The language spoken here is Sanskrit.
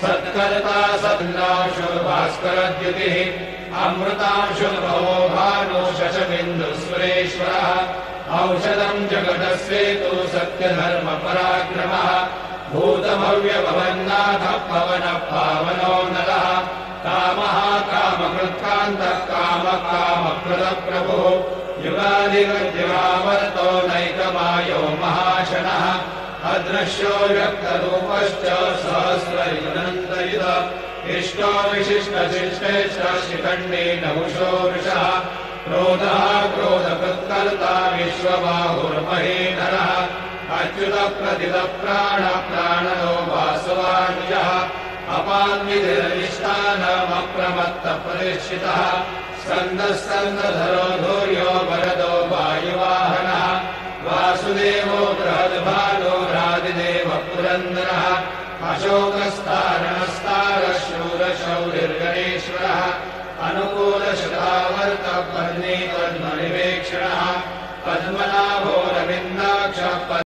सत्कर्ता सन्नाशो भास्करद्युतिः अमृतांशो भवो भानो शशबिन्दुस्वरेश्वरः औषधम् जगतस्येतु सत्यधर्मपराक्रमः भूतभव्यभवन्नाथः पवनः पावनो नरः कामः कामकृत्कान्तः कामः कामप्रदप्रभुः युगादिगद्यमावर्तो नैकमायो महाशनः अदृश्यो व्यक्तरूपश्च सहस्रयुनन्तयुध इष्टो विशिष्टशिष्टेश्च शिखण्डी नहुषो वृषः क्रोधः क्रोधकृत्कर्ता विश्वबाहुर्महेधरः अच्युतप्रतितप्राणप्राणनो वासवानुजः अपान्विधिरधिष्ठानमप्रमत्तप्रतिष्ठितः स्कन्दस्कन्दधरो धूर्यो वरदो वायुवाहनः वासुदेवो बृहद्भानो रादिदेव पुरन्दरः अशोकस्तारणस्तारः शूरशौरिर्गणेश्वरः अनुकूलशतावर्तः पद्मे पद्मनिवेक्षणः पद्मनाभो रविन्दाक्षः